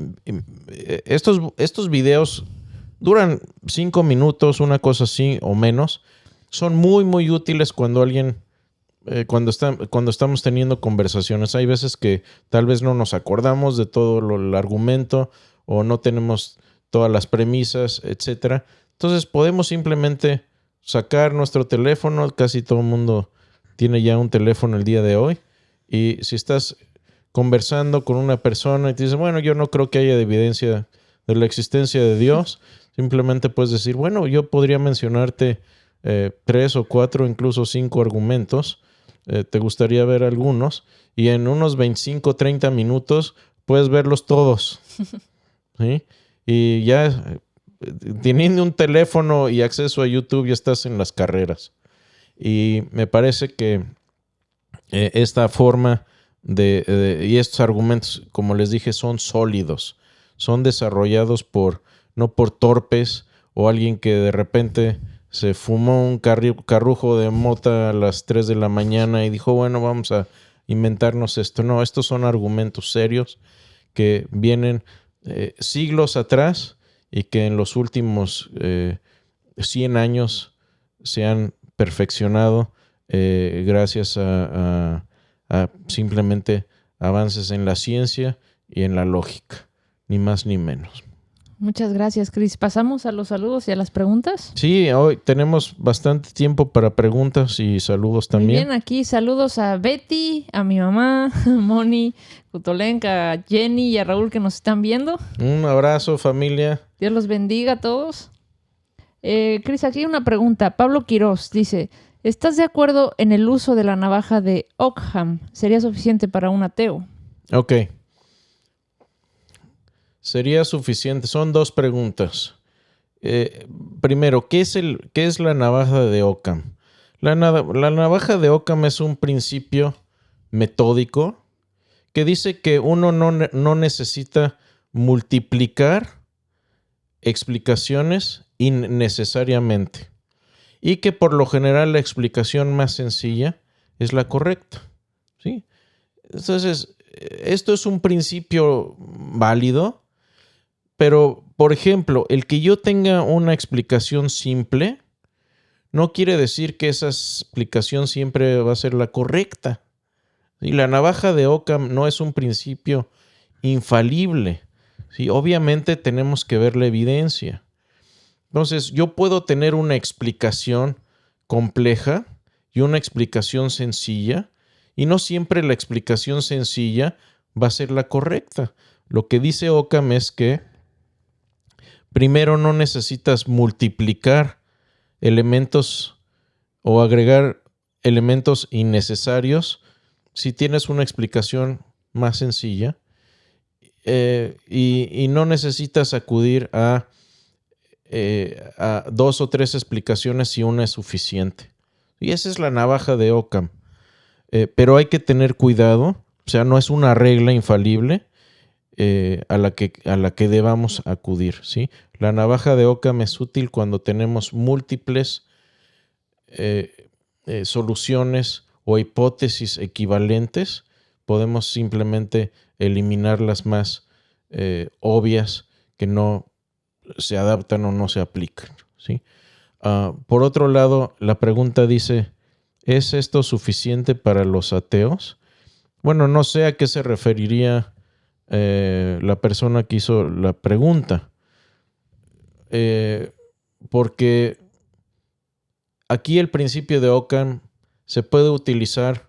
estos videos duran 5 minutos, una cosa así o menos. Son muy, muy útiles cuando alguien, cuando estamos teniendo conversaciones. Hay veces que tal vez no nos acordamos de todo el argumento o no tenemos todas las premisas, etcétera. Entonces podemos simplemente sacar nuestro teléfono. Casi todo el mundo tiene ya un teléfono el día de hoy. Y si estás conversando con una persona y te dice, bueno, yo no creo que haya evidencia de la existencia de Dios, simplemente puedes decir, bueno, yo podría mencionarte 3 o 4, incluso 5 argumentos. ¿Te gustaría ver algunos? Y en unos 25, 30 minutos puedes verlos todos. ¿Sí? Y ya teniendo un teléfono y acceso a YouTube ya estás en las carreras. Y me parece que esta forma y estos argumentos, como les dije, son sólidos. Son desarrollados no por torpes o alguien que de repente se fumó un carrujo de mota a las 3 de la mañana y dijo, bueno, vamos a inventarnos esto. No, estos son argumentos serios que vienen siglos atrás y que en los últimos 100 años se han perfeccionado gracias a simplemente avances en la ciencia y en la lógica, ni más ni menos. Muchas gracias, Chris. ¿Pasamos a los saludos y a las preguntas? Sí, hoy tenemos bastante tiempo para preguntas y saludos también. Muy bien, aquí saludos a Betty, a mi mamá, a Moni, Kutolenka, a Jenny y a Raúl que nos están viendo. Un abrazo, familia. Dios los bendiga a todos. Chris, aquí una pregunta. Pablo Quirós dice, ¿estás de acuerdo en el uso de la navaja de Ockham? ¿Sería suficiente para un ateo? Ok. Sería suficiente. Son 2 preguntas. Primero, ¿qué es la navaja de Ockham? La navaja de Ockham es un principio metódico que dice que uno no necesita multiplicar explicaciones innecesariamente y que por lo general la explicación más sencilla es la correcta. ¿Sí? Entonces, esto es un principio válido. Pero, por ejemplo, el que yo tenga una explicación simple no quiere decir que esa explicación siempre va a ser la correcta. Y la navaja de Ockham no es un principio infalible. ¿Sí? Obviamente tenemos que ver la evidencia. Entonces, yo puedo tener una explicación compleja y una explicación sencilla, y no siempre la explicación sencilla va a ser la correcta. Lo que dice Ockham es que primero, no necesitas multiplicar elementos o agregar elementos innecesarios si tienes una explicación más sencilla y no necesitas acudir a 2 o 3 explicaciones si una es suficiente. Y esa es la navaja de Occam. Pero hay que tener cuidado, o sea, no es una regla infalible a la que debamos acudir, ¿sí? La navaja de Occam es útil cuando tenemos múltiples soluciones o hipótesis equivalentes. Podemos simplemente eliminar las más obvias que no se adaptan o no se aplican, ¿sí? Por otro lado, la pregunta dice, ¿es esto suficiente para los ateos? Bueno, no sé a qué se referiría la persona que hizo la pregunta, porque aquí el principio de Occam se puede utilizar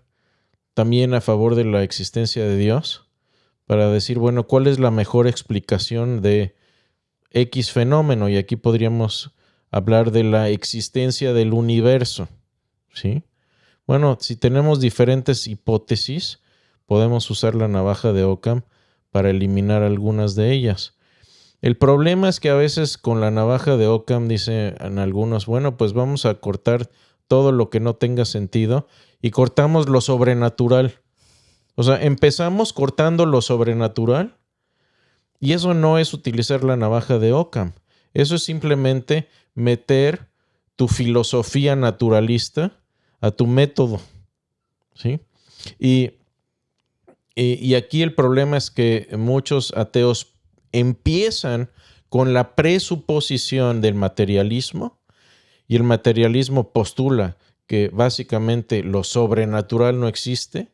también a favor de la existencia de Dios para decir, bueno, ¿cuál es la mejor explicación de X fenómeno? Y aquí podríamos hablar de la existencia del universo, ¿sí? Bueno, si tenemos diferentes hipótesis, podemos usar la navaja de Occam para eliminar algunas de ellas. El problema es que a veces con la navaja de Occam dicen algunos, bueno, pues vamos a cortar todo lo que no tenga sentido y cortamos lo sobrenatural. O sea, empezamos cortando lo sobrenatural y eso no es utilizar la navaja de Occam. Eso es simplemente meter tu filosofía naturalista a tu método, ¿sí? Y aquí el problema es que muchos ateos empiezan con la presuposición del materialismo y el materialismo postula que básicamente lo sobrenatural no existe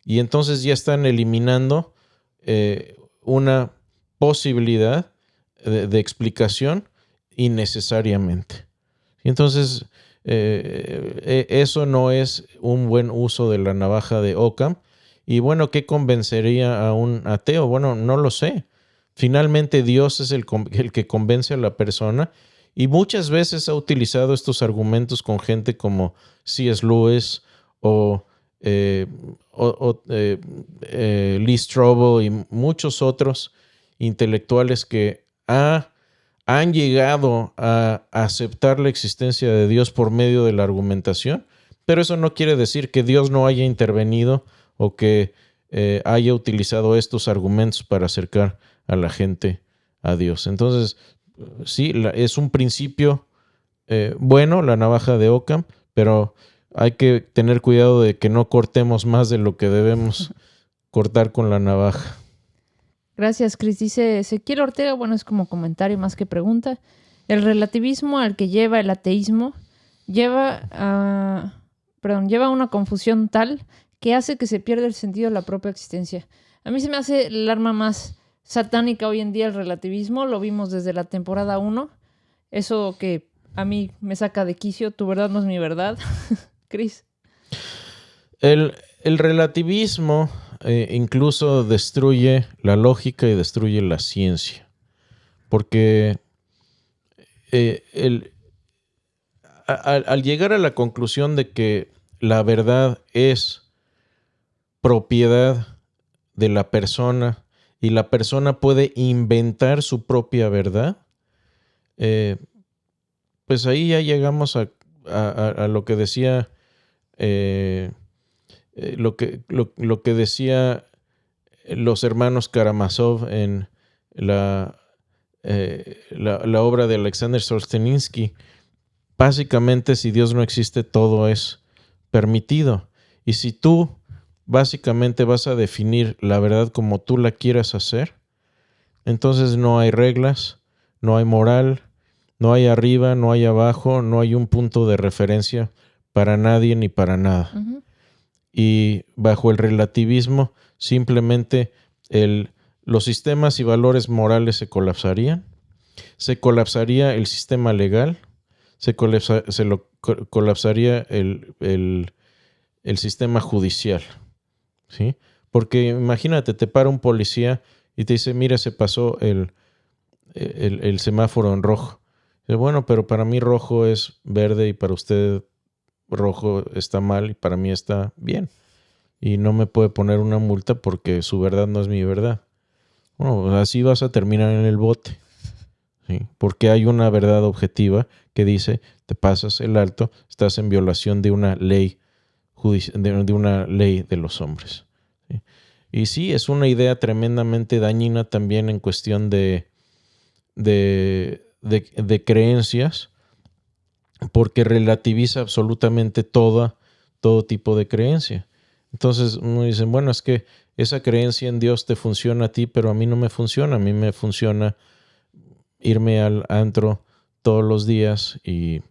y entonces ya están eliminando una posibilidad de explicación innecesariamente. Entonces, eso no es un buen uso de la navaja de Occam. Y bueno, ¿qué convencería a un ateo? Bueno, no lo sé. Finalmente Dios es el que convence a la persona y muchas veces ha utilizado estos argumentos con gente como C.S. Lewis o Lee Strobel y muchos otros intelectuales que han llegado a aceptar la existencia de Dios por medio de la argumentación, pero eso no quiere decir que Dios no haya intervenido o que haya utilizado estos argumentos para acercar a la gente a Dios. Entonces, sí, es un principio bueno, la navaja de Occam, pero hay que tener cuidado de que no cortemos más de lo que debemos cortar con la navaja. Gracias, Chris. Dice Ezequiel Ortega, bueno, es como comentario más que pregunta. El relativismo al que lleva el ateísmo lleva a una confusión tal que hace que se pierda el sentido de la propia existencia. A mí se me hace el arma más satánica hoy en día el relativismo. Lo vimos desde la temporada 1. Eso que a mí me saca de quicio. Tu verdad no es mi verdad. Chris. El relativismo incluso destruye la lógica y destruye la ciencia. Porque al llegar a la conclusión de que la verdad es propiedad de la persona y la persona puede inventar su propia verdad, pues ahí ya llegamos a lo que decía lo que decía los hermanos Karamazov en la obra de Alexander Solzhenitsyn. Básicamente, si Dios no existe, todo es permitido. Y si tú básicamente vas a definir la verdad como tú la quieras hacer, entonces no hay reglas, no hay moral, no hay arriba, no hay abajo, no hay un punto de referencia para nadie ni para nada. Uh-huh. Y bajo el relativismo, simplemente los sistemas y valores morales se colapsarían, se colapsaría el sistema legal, se colapsaría el sistema judicial, ¿sí? Porque imagínate, te para un policía y te dice, mira, se pasó el semáforo en rojo. Y bueno, pero para mí rojo es verde y para usted rojo está mal y para mí está bien. y no me puede poner una multa porque su verdad no es mi verdad. Bueno, así vas a terminar en el bote. ¿Sí? Porque hay una verdad objetiva que dice, te pasas el alto, estás en violación de una ley de una ley de los hombres. ¿Sí? Y sí, es una idea tremendamente dañina también en cuestión de creencias, porque relativiza absolutamente todo tipo de creencia. Entonces uno dice, bueno, es que esa creencia en Dios te funciona a ti, pero a mí no me funciona. A mí me funciona irme al antro todos los días y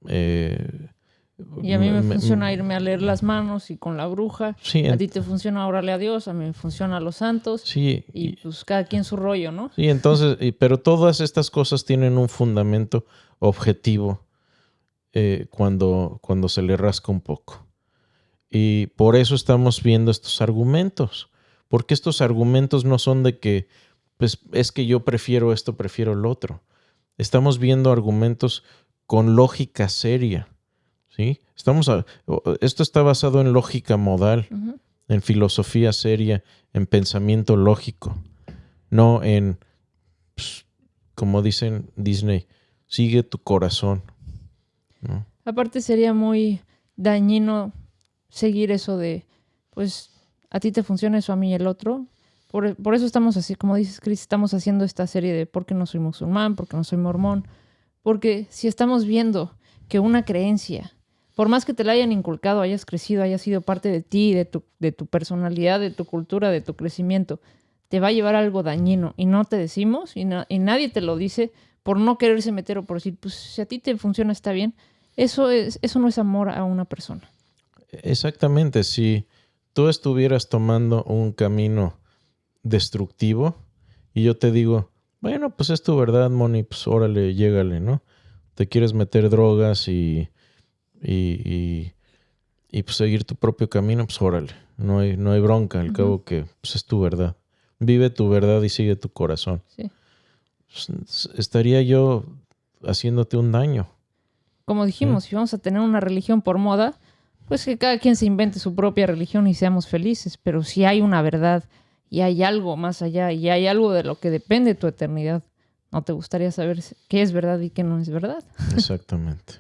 a mí me funciona irme a leer las manos y con la bruja. Sí, a ti te funciona orarle a Dios, a mí me funciona a los santos. Sí, y pues cada quien su rollo, ¿no? Sí, entonces, pero todas estas cosas tienen un fundamento objetivo cuando se le rasca un poco. Y por eso estamos viendo estos argumentos. Porque estos argumentos no son de que, pues, es que yo prefiero esto, prefiero el otro. Estamos viendo argumentos con lógica seria. ¿Sí? Esto está basado en lógica modal, en filosofía seria, en pensamiento lógico, no en, pues, como dicen Disney, sigue tu corazón, ¿no? Aparte sería muy dañino seguir eso de, pues, a ti te funciona eso, a mí el otro. Por eso estamos así, como dices, Chris, estamos haciendo esta serie de por qué no soy musulmán, por qué no soy mormón. Porque si estamos viendo que una creencia, por más que te la hayan inculcado, hayas crecido, haya sido parte de ti, de tu personalidad, de tu cultura, de tu crecimiento, te va a llevar a algo dañino y no te decimos y nadie te lo dice por no quererse meter o por decir, pues si a ti te funciona está bien, eso no es amor a una persona. Exactamente, si tú estuvieras tomando un camino destructivo y yo te digo, bueno, pues es tu verdad, Moni, pues órale, llégale, ¿no? Te quieres meter drogas y pues seguir tu propio camino, pues órale, no hay bronca, al cabo que pues es tu verdad. Vive tu verdad y sigue tu corazón. Sí. Pues, estaría yo haciéndote un daño. Como dijimos, si vamos a tener una religión por moda, pues que cada quien se invente su propia religión y seamos felices. Pero si hay una verdad y hay algo más allá y hay algo de lo que depende tu eternidad, ¿no te gustaría saber qué es verdad y qué no es verdad? Exactamente.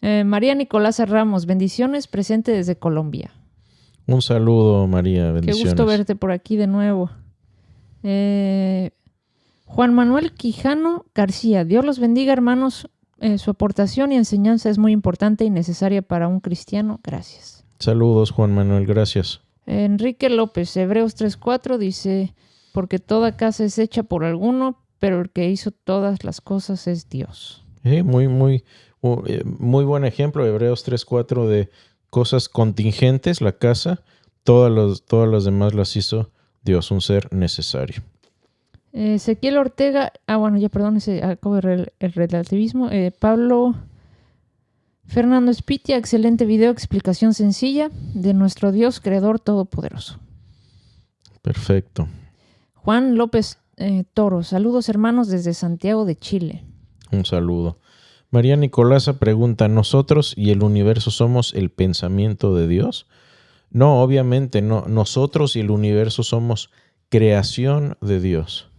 María Nicolasa Ramos, bendiciones, presente desde Colombia. Un saludo, María, bendiciones. Qué gusto verte por aquí de nuevo. Juan Manuel Quijano García, Dios los bendiga, hermanos. Su aportación y enseñanza es muy importante y necesaria para un cristiano. Gracias. Saludos, Juan Manuel, gracias. Enrique López, Hebreos 3:4 dice, porque toda casa es hecha por alguno, pero el que hizo todas las cosas es Dios. Muy buen ejemplo, Hebreos 3:4, de cosas contingentes, la casa, todas las demás las hizo Dios, un ser necesario. Ezequiel Ortega, acabo de leer el relativismo. Pablo Fernando Espitia, excelente video, explicación sencilla de nuestro Dios creador todopoderoso. Perfecto. Juan López Toro, saludos hermanos desde Santiago de Chile. Un saludo. María Nicolasa pregunta, ¿nosotros y el universo somos el pensamiento de Dios? No, obviamente no. Nosotros y el universo somos creación de Dios.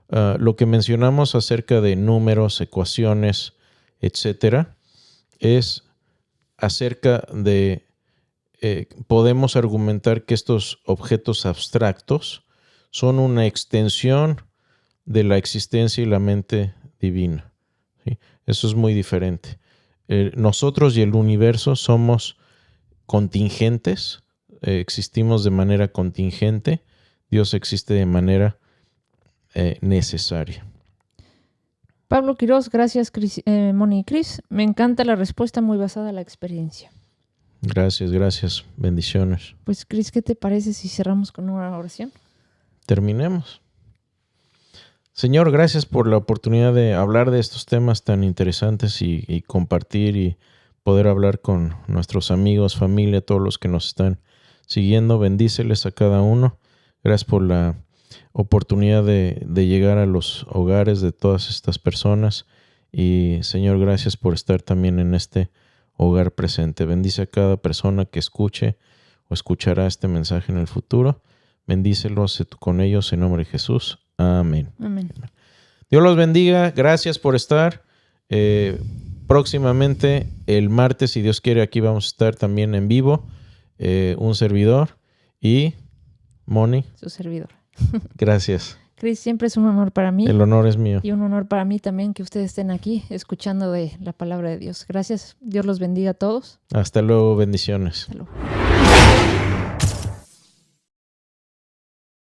Lo que mencionamos acerca de números, ecuaciones, etcétera, es acerca de podemos argumentar que estos objetos abstractos son una extensión de la existencia y la mente divina. ¿Sí? Eso es muy diferente. Nosotros y el universo somos contingentes, existimos de manera contingente, Dios existe de manera necesaria. Pablo Quiroz, gracias Moni y Cris. Me encanta la respuesta muy basada en la experiencia. Gracias. Bendiciones. Pues Cris, ¿qué te parece si cerramos con una oración? Terminemos. Señor, gracias por la oportunidad de hablar de estos temas tan interesantes y compartir y poder hablar con nuestros amigos, familia, todos los que nos están siguiendo. Bendíceles a cada uno. Gracias por la oportunidad de llegar a los hogares de todas estas personas. Y Señor, gracias por estar también en este hogar presente. Bendice a cada persona que escuche o escuchará este mensaje en el futuro. Bendícelos con ellos en nombre de Jesús. Amén. Amén. Dios los bendiga. Gracias por estar. Próximamente, el martes, si Dios quiere, aquí vamos a estar también en vivo. Un servidor y Moni. Su servidor. Gracias. Chris, siempre es un honor para mí. El honor es mío. Y un honor para mí también que ustedes estén aquí escuchando de la palabra de Dios. Gracias. Dios los bendiga a todos. Hasta luego. Bendiciones. Hasta luego.